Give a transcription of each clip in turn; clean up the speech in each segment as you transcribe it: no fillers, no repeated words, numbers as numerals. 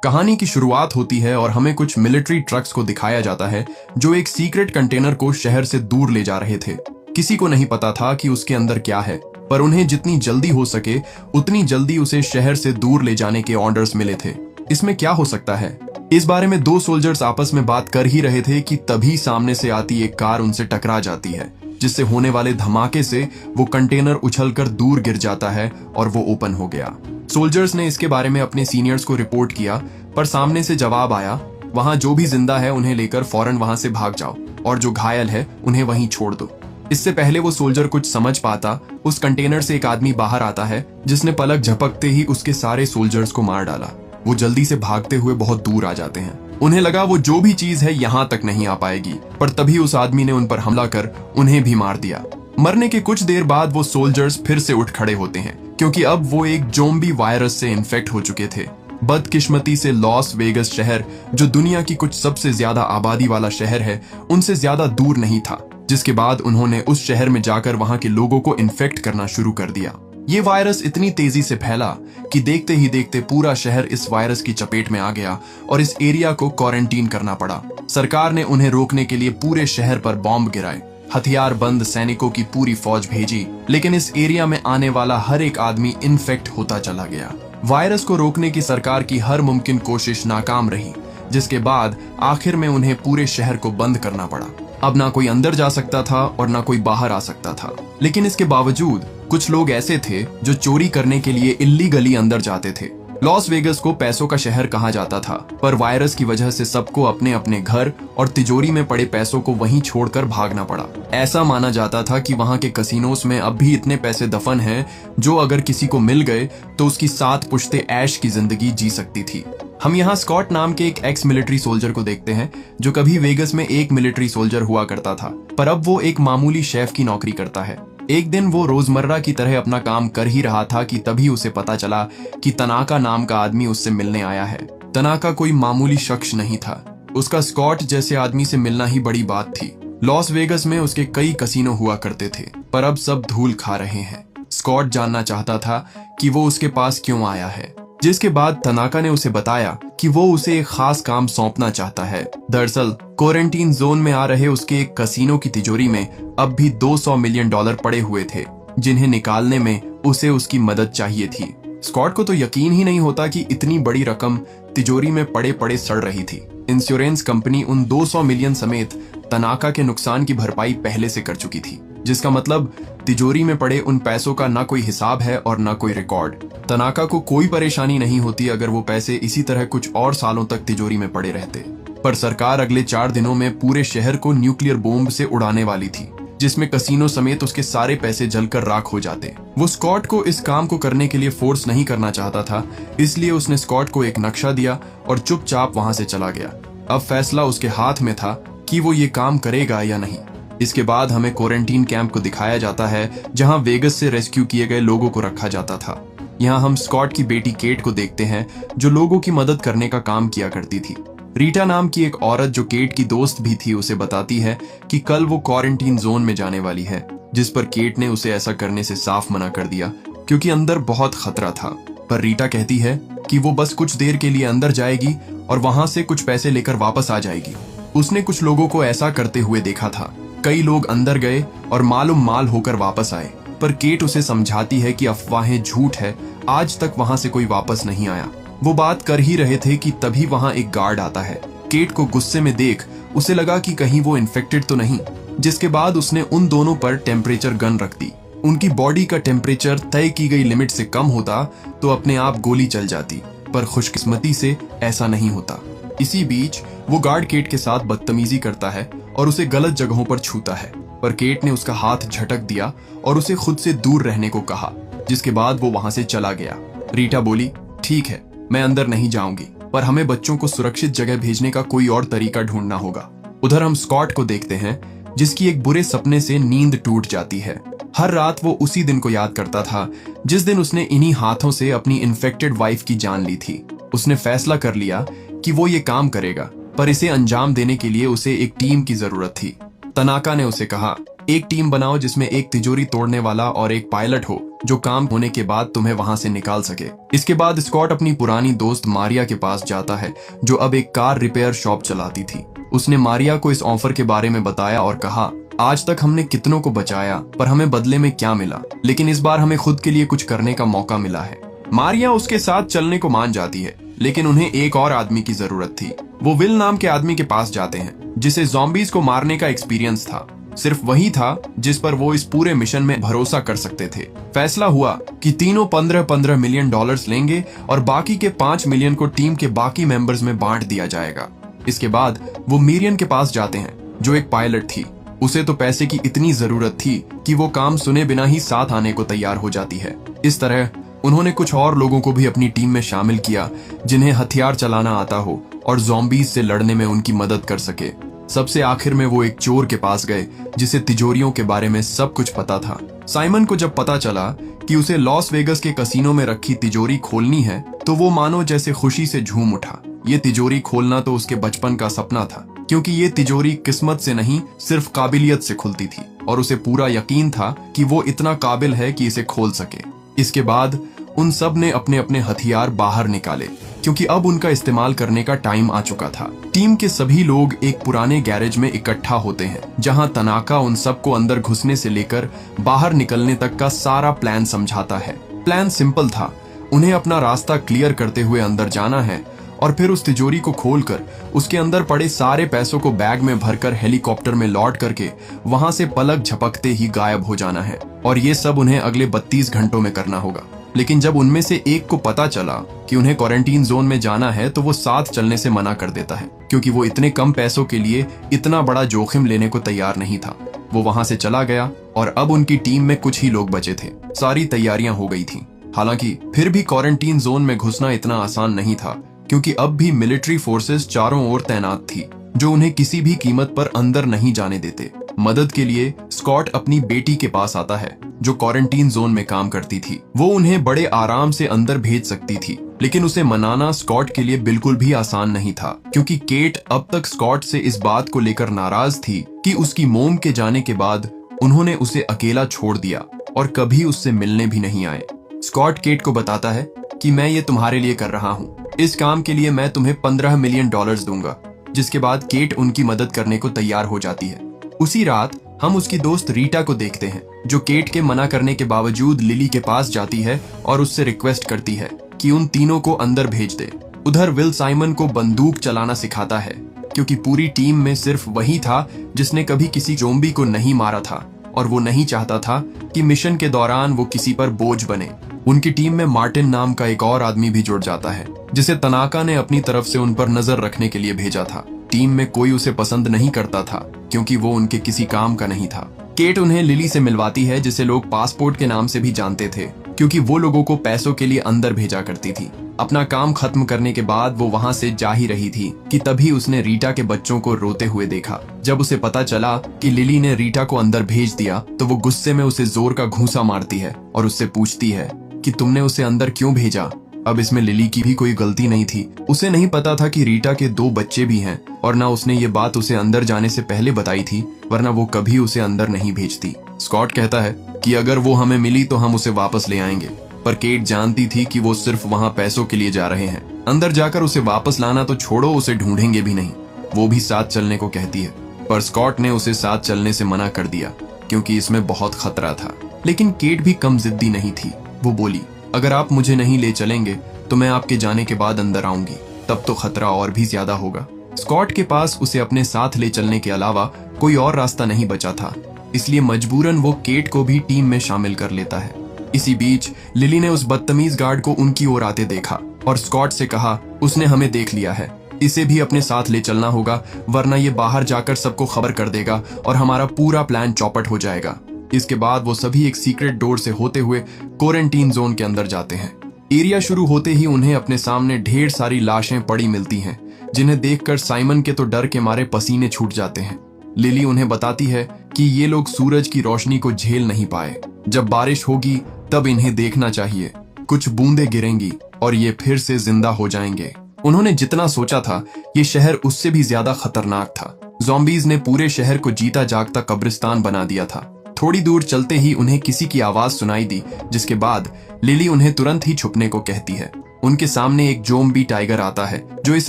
कहानी की शुरुआत होती है और हमें कुछ मिलिट्री ट्रक्स को दिखाया जाता है जो एक सीक्रेट कंटेनर को शहर से दूर ले जा रहे थे। किसी को नहीं पता था कि उसके अंदर क्या है, पर उन्हें जितनी जल्दी हो सके उतनी जल्दी उसे शहर से दूर ले जाने के ऑर्डर्स मिले थे। इसमें क्या हो सकता है, इस बारे में दो सोल्जर्स आपस में बात कर ही रहे थे कि तभी सामने से आती एक कार उनसे टकरा जाती है, जिससे होने वाले धमाके से वो कंटेनर उछलकर दूर गिर जाता है और वो ओपन हो गया। सोल्जर्स ने इसके बारे में अपने सीनियर्स को रिपोर्ट किया, पर सामने से जवाब आया, वहां जो भी जिंदा है उन्हें लेकर फौरन वहां से भाग जाओ और जो घायल है उन्हें वहीं छोड़ दो। इससे पहले वो सोल्जर कुछ समझ पाता, उस कंटेनर से एक आदमी बाहर आता है जिसने पलक झपकते ही उसके सारे सोल्जर्स को मार डाला। वो जल्दी से भागते हुए बहुत दूर आ जाते हैं। उन्हें लगा वो जो भी चीज है यहाँ तक नहीं आ पाएगी, पर तभी उस आदमी ने उन पर हमला कर उन्हें भी मार दिया। मरने के कुछ देर बाद वो सोल्जर्स फिर से उठ खड़े होते हैं, क्योंकि अब वो एक ज़ॉम्बी वायरस से इन्फेक्ट हो चुके थे। बदकिस्मती से लॉस वेगस शहर, जो दुनिया की कुछ सबसे ज्यादा आबादी वाला शहर है, उनसे ज्यादा दूर नहीं था, जिसके बाद उन्होंने उस शहर में जाकर वहां के लोगों को इन्फेक्ट करना शुरू कर दिया। ये वायरस इतनी तेजी से फैला कि देखते ही देखते पूरा शहर इस वायरस की चपेट में आ गया और इस एरिया को क्वारंटीन करना पड़ा। सरकार ने उन्हें रोकने के लिए पूरे शहर पर बॉम्ब गिराए, हथियार बंद सैनिकों की पूरी फौज भेजी, लेकिन इस एरिया में आने वाला हर एक आदमी इन्फेक्ट होता चला गया। वायरस को रोकने की सरकार की हर मुमकिन कोशिश नाकाम रही, जिसके बाद आखिर में उन्हें पूरे शहर को बंद करना पड़ा। अब ना कोई अंदर जा सकता था और ना कोई बाहर आ सकता था, लेकिन इसके बावजूद कुछ लोग ऐसे थे जो चोरी करने के लिए इल्लीगली अंदर जाते थे। लॉस वेगस को पैसों का शहर कहा जाता था, पर वायरस की वजह से सबको अपने अपने घर और तिजोरी में पड़े पैसों को वहीं छोड़कर भागना पड़ा। ऐसा माना जाता था कि वहां के कसिनोस में अब भी इतने पैसे दफन हैं जो अगर किसी को मिल गए तो उसकी 7 पुश्ते ऐश की जिंदगी जी सकती थी। हम यहाँ स्कॉट नाम के एक एक्स मिलिट्री सोल्जर को देखते हैं, जो कभी वेगस में एक मिलिट्री सोल्जर हुआ करता था, पर अब वो एक मामूली शेफ की नौकरी करता है। एक दिन वो रोजमर्रा की तरह अपना काम कर ही रहा था कि तभी उसे पता चला कि तनाका नाम का आदमी उससे मिलने आया है। तनाका कोई मामूली शख्स नहीं था, उसका स्कॉट जैसे आदमी से मिलना ही बड़ी बात थी। लॉस वेगस में उसके कई कसिनो हुआ करते थे, पर अब सब धूल खा रहे हैं। स्कॉट जानना चाहता था कि वो उसके पास क्यों आया है, जिसके बाद तनाका ने उसे बताया कि वो उसे एक खास काम सौंपना चाहता है। दरअसल क्वारंटीन जोन में आ रहे उसके एक कसिनो की तिजोरी में अब भी $200 मिलियन पड़े हुए थे, जिन्हें निकालने में उसे उसकी मदद चाहिए थी। स्कॉट को तो यकीन ही नहीं होता कि इतनी बड़ी रकम तिजोरी में पड़े पड़े सड़ रही थी। इंश्योरेंस कंपनी उन 200 मिलियन समेत तनाका के नुकसान की भरपाई पहले से कर चुकी थी, जिसका मतलब तिजोरी में पड़े उन पैसों का ना कोई हिसाब है और ना कोई रिकॉर्ड। तनाका को कोई परेशानी नहीं होती अगर वो पैसे इसी तरह कुछ और सालों तक तिजोरी में पड़े रहते, पर सरकार अगले 4 दिनों में पूरे शहर को न्यूक्लियर बॉम्ब से उड़ाने वाली थी, जिसमें कसिनो समेत उसके सारे पैसे जलकर राख हो जाते। वो स्कॉट को इस काम को करने के लिए फोर्स नहीं करना चाहता था, इसलिए उसने स्कॉट को एक नक्शा दिया और चुपचाप वहां से चला गया। अब फैसला उसके हाथ में था कि वो ये काम करेगा या नहीं। इसके बाद हमें क्वारंटीन कैंप को दिखाया जाता है, जहां वेगस से रेस्क्यू किए गए लोगों को रखा जाता था। यहाँ हम स्कॉट की बेटी केट को देखते हैं, जो लोगों की मदद करने का काम किया करती थी। रीटा नाम की एक औरत जो केट की दोस्त भी थी, उसे बताती है कि कल वो क्वारंटीन जोन में जाने वाली है, जिस पर केट ने उसे ऐसा करने से साफ मना कर दिया, क्योंकि अंदर बहुत खतरा था। पर रीटा कहती है कि वो बस कुछ देर के लिए अंदर जाएगी और वहां से कुछ पैसे लेकर वापस आ जाएगी। उसने कुछ लोगों को ऐसा करते हुए देखा था। कई लोग अंदर गए और मालूम माल होकर वापस आए, पर केट उसे समझाती है कि अफवाहें झूठ है, आज तक वहां से कोई वापस नहीं आया। वो बात कर ही रहे थे कि तभी वहां एक गार्ड आता है। केट को गुस्से में देख उसे लगा कि कहीं वो इन्फेक्टेड तो नहीं, जिसके बाद उसने उन दोनों पर टेम्परेचर गन रख दी। उनकी बॉडी का टेम्परेचर तय की गई लिमिट से कम होता तो अपने आप गोली चल जाती, पर खुशकिस्मती से ऐसा नहीं होता। इसी बीच वो गार्ड केट के साथ बदतमीजी करता है और उसे गलत जगहों पर छूता है, पर केट ने उसका हाथ झटक दिया और उसे खुद से दूर रहने को कहा, जिसके बाद वो वहां से चला गया। रीटा बोली, ठीक है, मैं अंदर नहीं जाऊंगी, पर हमें बच्चों को सुरक्षित जगह भेजने का कोई और तरीका ढूंढना होगा। उधर हम स्कॉट को देखते हैं, जिसकी एक बुरे सपने से नींद टूट जाती है। हर रात वो उसी दिन को याद करता था जिस दिन उसने इन्हीं हाथों से अपनी इन्फेक्टेड वाइफ की जान ली थी। उसने फैसला कर लिया कि वो ये काम करेगा, पर इसे अंजाम देने के लिए उसे एक टीम की जरूरत थी। तनाका ने उसे कहा, एक टीम बनाओ जिसमें एक तिजोरी तोड़ने वाला और एक पायलट हो जो काम होने के बाद तुम्हें वहां से निकाल सके। इसके बाद स्कॉट अपनी पुरानी दोस्त मारिया के पास जाता है जो अब एक कार रिपेयर शॉप चलाती थी। उसने मारिया को इस ऑफर के बारे में बताया और कहा, आज तक हमने कितनों को बचाया पर हमें बदले में क्या मिला, लेकिन इस बार हमें खुद के लिए कुछ करने का मौका मिला है। मारिया उसके साथ चलने को मान जाती है, लेकिन उन्हें एक और आदमी की जरूरत थी। वो विल नाम के आदमी के पास जाते हैं जिसे ज़ॉम्बीज को मारने का एक्सपीरियंस था। सिर्फ वही था जिस पर वो इस पूरे मिशन में भरोसा कर सकते थे। फैसला हुआ कि तीनों 15-15 मिलियन डॉलर्स लेंगे और बाकी के 5 मिलियन को टीम के बाकी मेंबर्स में बांट दिया जाएगा। इसके बाद वो मिरियन के पास जाते हैं जो एक पायलट थी। उसे तो पैसे की इतनी जरूरत थी कि वो काम सुने बिना ही साथ आने को तैयार हो जाती है। इस तरह उन्होंने कुछ और लोगों को भी अपनी टीम में शामिल किया जिन्हें हथियार चलाना आता हो और ज़ॉम्बीज से लड़ने में उनकी मदद कर सके। सबसे आखिर में वो एक चोर के पास गए जिसे तिजोरियों के बारे में सब कुछ पता था। साइमन को जब पता चला कि उसे लॉस वेगस के कसीनो में रखी तिजोरी खोलनी है तो वो मानो जैसे खुशी से झूम उठा। ये तिजोरी खोलना तो उसके बचपन का सपना था, क्योंकि ये तिजोरी किस्मत से नहीं सिर्फ काबिलियत से खुलती थी और उसे पूरा यकीन था कि वो इतना काबिल है कि इसे खोल सके। इसके बाद उन सब ने अपने अपने हथियार बाहर निकाले क्योंकि अब उनका इस्तेमाल करने का टाइम आ चुका था। टीम के सभी लोग एक पुराने गैरेज में इकट्ठा होते हैं जहां तनाका उन सबको अंदर घुसने से लेकर बाहर निकलने तक का सारा प्लान समझाता है। प्लान सिंपल था, उन्हें अपना रास्ता क्लियर करते हुए अंदर जाना है और फिर उस तिजोरी को खोलकर उसके अंदर पड़े सारे पैसों को बैग में भरकर हेलीकॉप्टर में लौट करके वहां से पलक झपकते ही गायब हो जाना है। और ये सब उन्हें अगले 32 घंटों में करना होगा। लेकिन जब उनमें से एक को पता चला कि उन्हें क्वारंटीन जोन में जाना है तो वो साथ चलने से मना कर देता है, क्योंकि वो इतने कम पैसों के लिए इतना बड़ा जोखिम लेने को तैयार नहीं था। वो वहां से चला गया और अब उनकी टीम में कुछ ही लोग बचे थे। सारी तैयारियां हो गई थीं। हालांकि फिर भी क्वारंटीन जोन में घुसना इतना आसान नहीं था, क्योंकि अब भी मिलिट्री फोर्सेस चारों ओर तैनात थी जो उन्हें किसी भी कीमत पर अंदर नहीं जाने देते। मदद के लिए स्कॉट अपनी बेटी के पास आता है जो क्वारंटीन जोन में काम करती थी। वो उन्हें बड़े आराम से अंदर भेज सकती थी, लेकिन उसे मनाना स्कॉट के लिए बिल्कुल भी आसान नहीं था, क्योंकि केट अब तक स्कॉट से इस बात को लेकर नाराज थी कि उसकी मोम के जाने के बाद उन्होंने उसे अकेला छोड़ दिया और कभी उससे मिलने भी नहीं आए। स्कॉट केट को बताता है कि मैं ये तुम्हारे लिए कर रहा हूँ, इस काम के लिए मैं तुम्हें 15 मिलियन डॉलर्स दूंगा। जिसके बाद केट उनकी मदद करने को तैयार हो जाती है। उसी रात हम उसकी दोस्त रीटा को देखते हैं जो केट के मना करने के बावजूद लिली के पास जाती है और उससे रिक्वेस्ट करती है कि उन तीनों को अंदर भेज दे। उधर विल साइमन को बंदूक चलाना सिखाता है, क्योंकि पूरी टीम में सिर्फ वही था जिसने कभी किसी ज़ॉम्बी को नहीं मारा था और वो नहीं चाहता था कि मिशन के दौरान वो किसी पर बोझ बने। उनकी टीम में मार्टिन नाम का एक और आदमी भी जुड़ जाता है जिसे तनाका ने अपनी तरफ से उन पर नजर रखने के लिए भेजा था। टीम में कोई उसे पसंद नहीं करता था क्योंकि वो उनके किसी काम का नहीं था। केट उन्हें लिली से मिलवाती है जिसे लोग पासपोर्ट के नाम से भी जानते थे, क्योंकि वो लोगों को पैसों के लिए अंदर भेजा करती थी। अपना काम खत्म करने के बाद वो वहां से जा ही रही थी कि तभी उसने रीटा के बच्चों को रोते हुए देखा। जब उसे पता चला कि लिली ने रीटा को अंदर भेज दिया तो वो गुस्से में उसे जोर का घूंसा मारती है और उससे पूछती है कि तुमने उसे अंदर क्यों भेजा। अब इसमें लिली की भी कोई गलती नहीं थी। उसे नहीं पता था कि रीटा के 2 बच्चे भी हैं और ना उसने ये बात उसे अंदर जाने से पहले बताई थी, वरना वो कभी उसे अंदर नहीं भेजती। स्कॉट कहता है कि अगर वो हमें मिली तो हम उसे वापस ले आएंगे, पर केट जानती थी कि वो सिर्फ वहां पैसों के लिए जा रहे हैं। अंदर जाकर उसे वापस लाना तो छोड़ो, उसे ढूंढेंगे भी नहीं। वो भी साथ चलने को कहती है, पर स्कॉट ने उसे साथ चलने से मना कर दिया क्योंकि इसमें बहुत खतरा था। लेकिन केट भी कम जिद्दी नहीं थी। वो बोली, अगर आप मुझे नहीं ले चलेंगे तो मैं आपके जाने के बाद अंदर आऊंगी, तब तो खतरा और भी ज्यादा होगा। स्कॉट के पास उसे अपने साथ ले चलने के अलावा कोई और रास्ता नहीं बचा था, इसलिए मजबूरन वो केट को भी टीम में शामिल कर लेता है। इसी बीच लिली ने उस बदतमीज गार्ड को उनकी ओर आते देखा और स्कॉट से कहा, उसने हमें देख लिया है, इसे भी अपने साथ ले चलना होगा, वरना ये बाहर जाकर सबको खबर कर देगा और हमारा पूरा प्लान चौपट हो जाएगा। इसके बाद वो सभी एक सीक्रेट डोर से होते हुए क्वारंटीन जोन के अंदर जाते हैं। एरिया शुरू होते ही उन्हें अपने सामने ढेर सारी लाशें पड़ी मिलती हैं, जिन्हें देखकर साइमन के तो डर के मारे पसीने छूट जाते हैं। लिली उन्हें बताती है कि ये लोग सूरज की रोशनी को झेल नहीं पाए, जब बारिश होगी तब इन्हें देखना चाहिए, कुछ बूंदें गिरेंगी और ये फिर से जिंदा हो जाएंगे। उन्होंने जितना सोचा था ये शहर उससे भी ज्यादा खतरनाक था। ज़ॉम्बीज ने पूरे शहर को जीता जागता कब्रिस्तान बना दिया था। थोड़ी दूर चलते ही उन्हें किसी की आवाज सुनाई दी, जिसके बाद लिली उन्हें तुरंत ही छुपने को कहती है। उनके सामने एक ज़ॉम्बी टाइगर आता है जो इस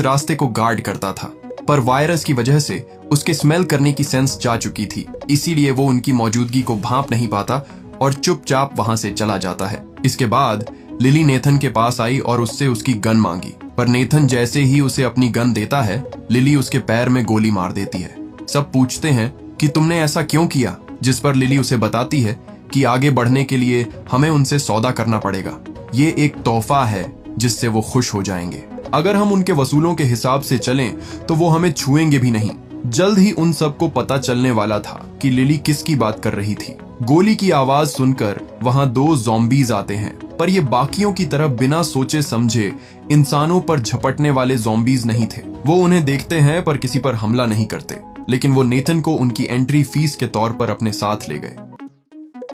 रास्ते को गार्ड करता था, पर वायरस की वजह से उसके स्मेल करने की सेंस जा चुकी थी, इसीलिए वो उनकी मौजूदगी को भांप नहीं पाता और चुपचाप वहां से चला जाता है। इसके बाद लिली नेथन के पास आई और उससे उसकी गन मांगी, पर नेथन जैसे ही उसे अपनी गन देता है, लिली उसके पैर में गोली मार देती है। सब पूछते हैं कि तुमने ऐसा क्यों किया, जिस पर लिली उसे बताती है कि आगे बढ़ने के लिए हमें उनसे सौदा करना पड़ेगा। ये एक तोहफा है जिससे वो खुश हो जाएंगे। अगर हम उनके वसूलों के हिसाब से चलें तो वो हमें छुएंगे भी नहीं। जल्द ही उन सबको पता चलने वाला था कि लिली किसकी बात कर रही थी। गोली की आवाज सुनकर वहां 2 ज़ॉम्बीज आते हैं, पर ये बाकियों की तरह बिना सोचे समझे इंसानों पर झपटने वाले ज़ॉम्बीज नहीं थे। वो उन्हें देखते हैं पर किसी पर हमला नहीं करते, लेकिन वो नेथन को उनकी एंट्री फीस के तौर पर अपने साथ ले गए।